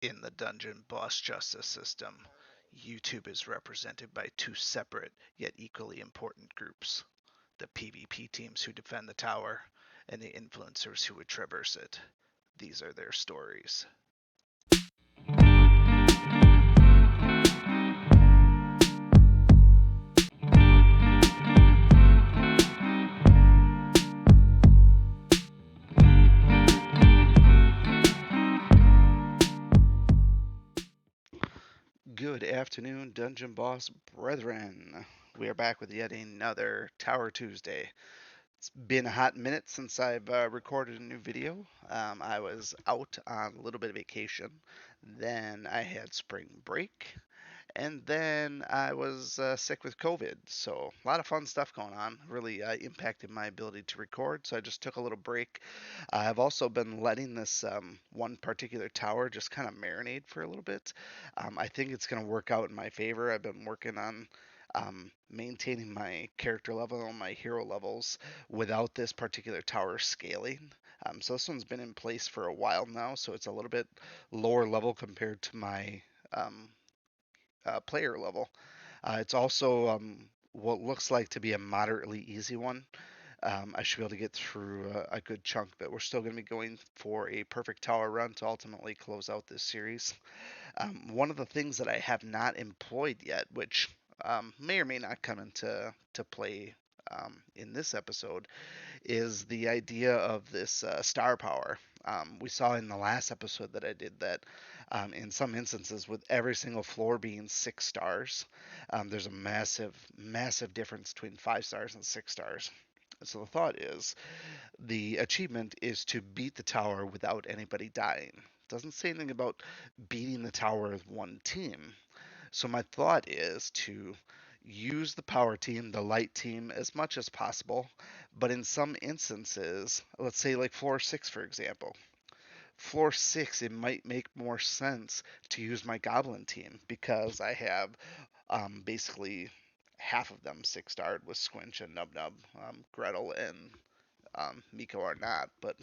In the dungeon boss justice system, YouTube is represented by two separate yet equally important groups: the PvP teams who defend the tower, and the influencers who would traverse it. These are their stories. Good afternoon, Dungeon Boss brethren. We are back with yet another Tower Tuesday. It's been a hot minute since I've recorded a new video. I was out on a little bit of vacation. Then I had spring break. And then I was sick with COVID. So a lot of fun stuff going on. Really impacted my ability to record. So I just took a little break. I've also been letting this one particular tower just kind of marinate for a little bit. I think it's going to work out in my favor. I've been working on maintaining my character level and my hero levels without this particular tower scaling. So this one's been in place for a while now, so it's a little bit lower level compared to my um, player level. It's also what looks like to be a moderately easy one. I should be able to get through a good chunk, but we're still going to be going for a perfect tower run to ultimately close out this series. One of the things that I have not employed yet, which may or may not come into to play in this episode, is the idea of this star power. We saw in the last episode that I did that in some instances, with every single floor being 6 stars, there's a massive, massive difference between 5 stars and 6 stars. So the thought is the achievement is to beat the tower without anybody dying. It doesn't say anything about beating the tower as one team. So my thought is to use the power team, the light team, as much as possible. But in some instances, let's say like floor 6, for example, floor 6, it might make more sense to use my goblin team because I have basically half of them 6 starred with Squinch and Nub Nub. Gretel and Miko are not, but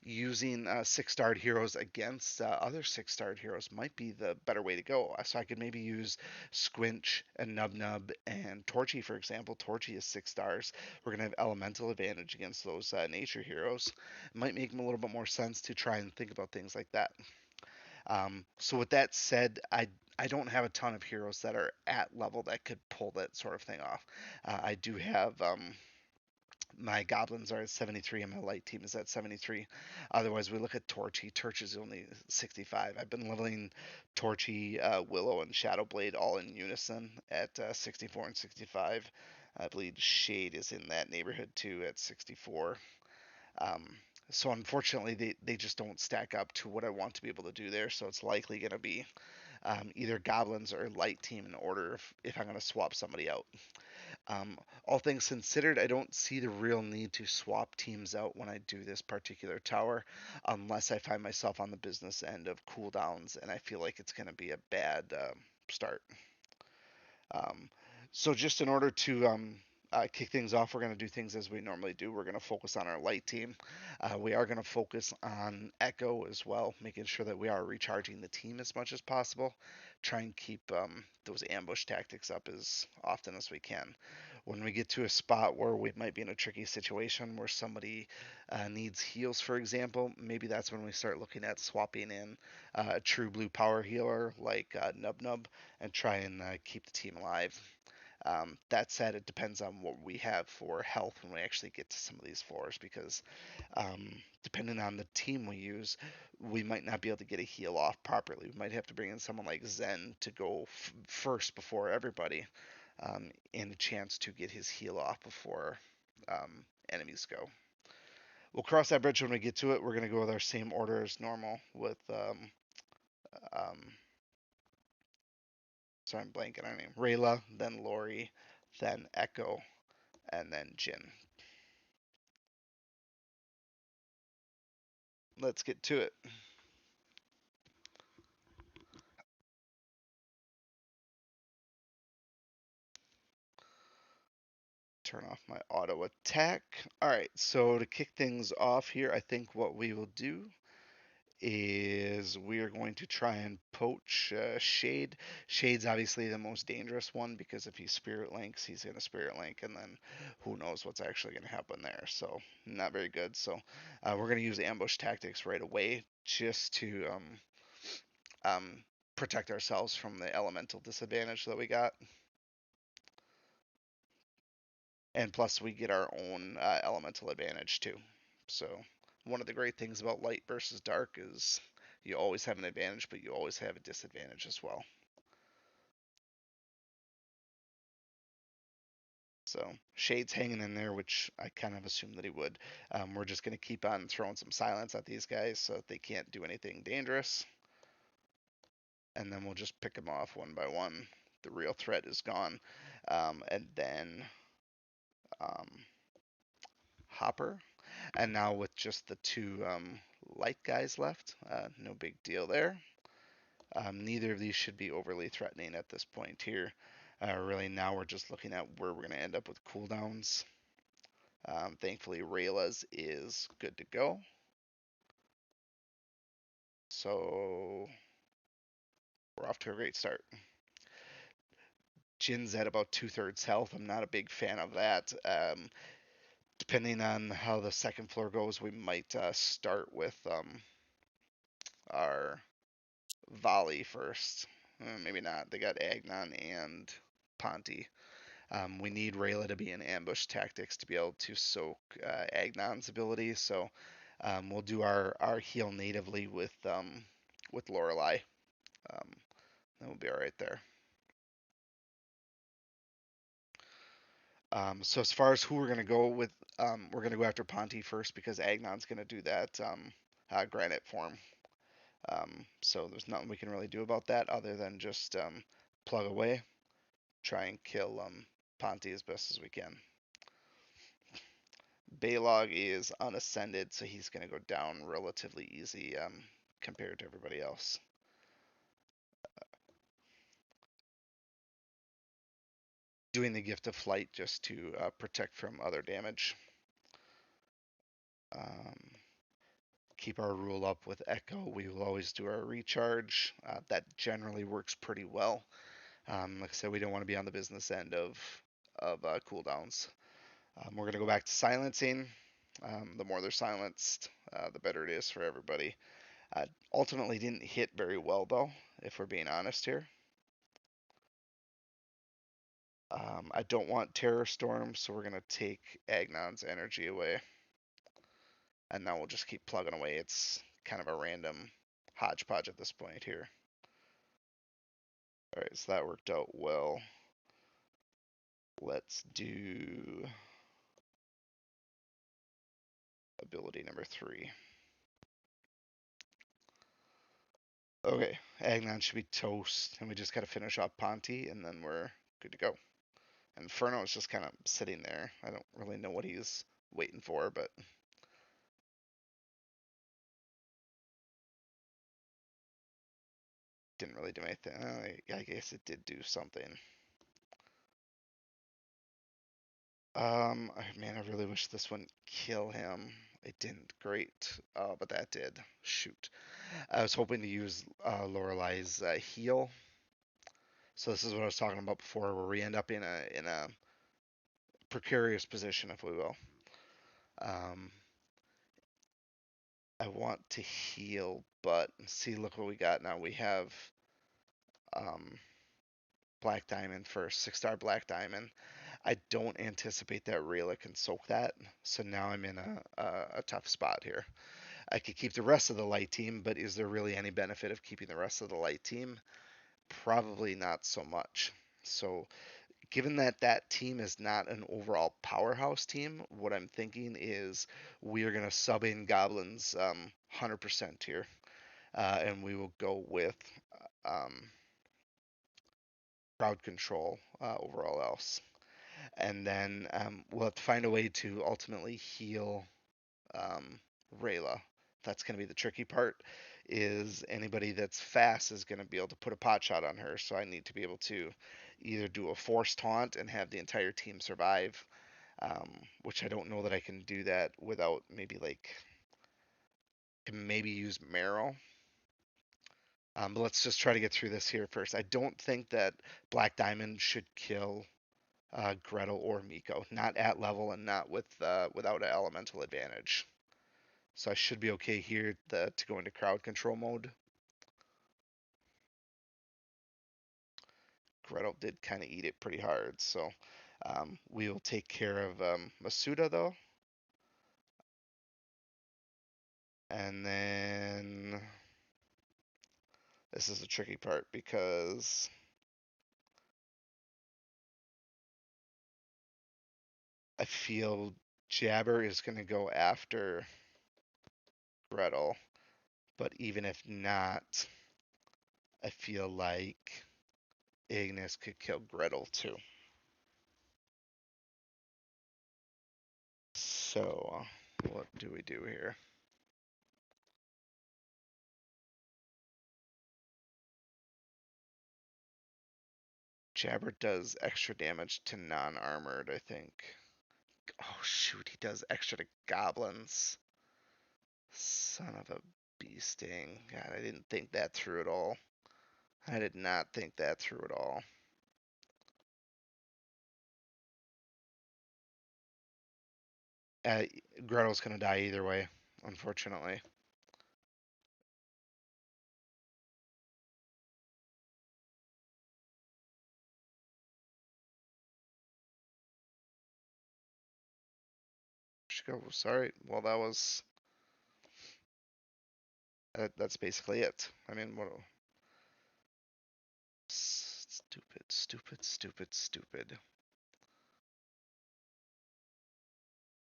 using 6 starred heroes against other 6 starred heroes might be the better way to go. So I could maybe use Squinch and Nub Nub and Torchy, for example. Torchy is 6 stars. We're going to have elemental advantage against those nature heroes. It might make a little bit more sense to try and think about things like that. So with that said, I don't have a ton of heroes that are at level that could pull that sort of thing off. I do have my goblins are at 73 and my light team is at 73. Otherwise, we look at Torchy. Torch is only 65. I've been leveling Torchy, Willow, and Shadowblade all in unison at 64 and 65. I believe Shade is in that neighborhood too at 64. Um, so unfortunately, they just don't stack up to what I want to be able to do there. So it's likely going to be either goblins or light team in order if I'm going to swap somebody out. All things considered, I don't see the real need to swap teams out when I do this particular tower, unless I find myself on the business end of cooldowns and I feel like it's going to be a bad start. Um, so just in order to kick things off, we're going to do things as we normally do. We're going to focus on our light team. We are going to focus on Echo as well, making sure that we are recharging the team as much as possible. Try and keep those ambush tactics up as often as we can. When we get to a spot where we might be in a tricky situation where somebody needs heals, for example, maybe that's when we start looking at swapping in a true blue power healer like Nub Nub and try and keep the team alive. That said, it depends on what we have for health when we actually get to some of these floors because depending on the team we use, we might not be able to get a heal off properly. We might have to bring in someone like Zen to go first before everybody and a chance to get his heal off before enemies go. We'll cross that bridge when we get to it. We're going to go with our same order as normal with um, sorry, I'm blanking on her name. Rayla, then Lori, then Echo, and then Jin. Let's get to it. Turn off my auto attack. All right, so to kick things off here, I think what we will do is we are going to try and poach Shade. Shade's obviously the most dangerous one because if he Spirit Links, he's going to Spirit Link, and then who knows what's actually going to happen there. So, not very good. So, we're going to use ambush tactics right away just to um, protect ourselves from the elemental disadvantage that we got. And plus, we get our own elemental advantage too. So, one of the great things about light versus dark is you always have an advantage, but you always have a disadvantage as well. So Shade's hanging in there, which I kind of assumed that he would. We're just going to keep on throwing some silence at these guys so that they can't do anything dangerous. And then we'll just pick them off one by one. The real threat is gone. And then um, Hopper. And now with just the two light guys left, no big deal there. Neither of these should be overly threatening at this point here. Really, now we're just looking at where we're going to end up with cooldowns. Thankfully, Rayla's is good to go. So we're off to a great start. Jin's at about 2/3 health. I'm not a big fan of that. Depending on how the second floor goes, we might start with our volley first. Maybe not. They got Agnon and Ponty. We need Rayla to be in ambush tactics to be able to soak Agnon's ability. So we'll do our heal natively with Lorelei. Um, that will be all right there. So as far as who we're gonna go with, we're gonna go after Ponty first because Agnon's gonna do that granite form. So there's nothing we can really do about that other than just plug away, try and kill Ponty as best as we can. Baylog is unascended, so he's gonna go down relatively easy compared to everybody else. Doing the gift of flight just to protect from other damage. Um, keep our rule up with Echo. We will always do our recharge. That generally works pretty well. Like I said, we don't want to be on the business end of cooldowns. We're going to go back to silencing. The more they're silenced, the better it is for everybody. Ultimately, didn't hit very well though, if we're being honest here. I don't want Terror Storm, so we're going to take Agnon's energy away. And now we'll just keep plugging away. It's kind of a random hodgepodge at this point here. All right, so that worked out well. Let's do ability number 3. Okay, Agnon should be toast, and we just got to finish off Ponty, and then we're good to go. And Inferno is just kind of sitting there. I don't really know what he's waiting for, but didn't really do anything. I guess it did do something. Man, I really wish this wouldn't kill him. It didn't. Great. But that did. Shoot. I was hoping to use Lorelei's heal. So this is what I was talking about before, where we end up in a precarious position, if we will. Um, I want to heal, but see, look what we got now. We have um, Black Diamond first, 6-star Black Diamond. I don't anticipate that Rayla can soak that, so now I'm in a tough spot here. I could keep the rest of the light team, but is there really any benefit of keeping the rest of the light team? Probably not so much. So, given that that team is not an overall powerhouse team, what I'm thinking is we are going to sub in Goblins 100% here, and we will go with um, crowd control over all else. And then we'll have to find a way to ultimately heal um, Rayla. That's going to be the tricky part. Is anybody that's fast is going to be able to put a pot shot on her. So I need to be able to either do a force taunt and have the entire team survive, which I don't know that I can do that without maybe like can maybe use Marrow. But let's just try to get through this here first. I don't think that Black Diamond should kill Gretel or Miko. Not at level and not without an elemental advantage. So I should be okay here to go into crowd control mode. Gretel did kind of eat it pretty hard, so we will take care of Masuda though. And then this is a tricky part because I feel Jabber is going to go after Gretel, but even if not, I feel like Ignis could kill Gretel too. So, what do we do here? Jabber does extra damage to non-armored, I think. Oh shoot, he does extra to goblins. Son of a bee sting. God, I didn't think that through at all. I did not think that through at all. Uh, Gretel's gonna die either way, unfortunately. She go, sorry. Well, that's basically it. I mean, what? Stupid, stupid, stupid, stupid.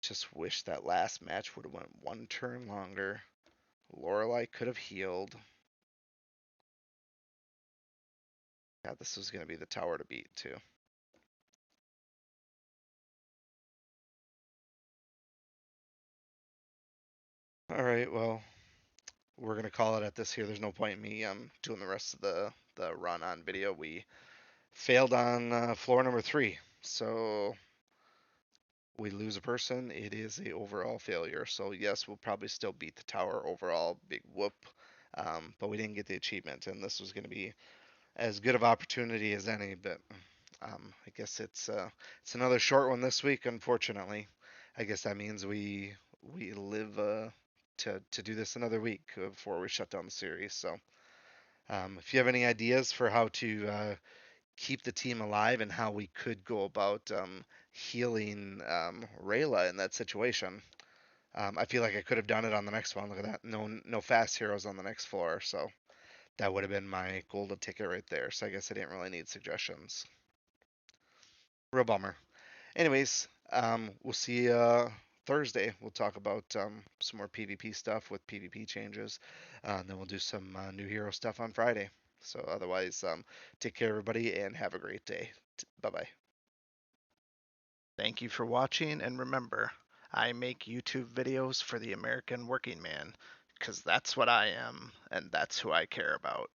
Just wish that last match would have went one turn longer. Lorelei could have healed. God, this was gonna be the tower to beat too. All right, well, we're gonna call it at this here. There's no point in me doing the rest of the run on video. We failed on floor number 3, so we lose a person. It is a overall failure. So yes, we'll probably still beat the tower overall. Big whoop. But we didn't get the achievement, and this was going to be as good of opportunity as any. But I guess it's another short one this week, unfortunately. I guess that means we live to do this another week before we shut down the series. So if you have any ideas for how to keep the team alive and how we could go about healing Rayla in that situation. I feel like I could have done it on the next one. Look at that. No fast heroes on the next floor. So that would have been my golden ticket right there. So I guess I didn't really need suggestions. Real bummer. Anyways, we'll see you Thursday. We'll talk about some more PvP stuff with PvP changes. And then we'll do some new hero stuff on Friday. So otherwise, take care, everybody, and have a great day. Bye bye. Thank you for watching, and remember, I make YouTube videos for the American working man, because that's what I am, and that's who I care about.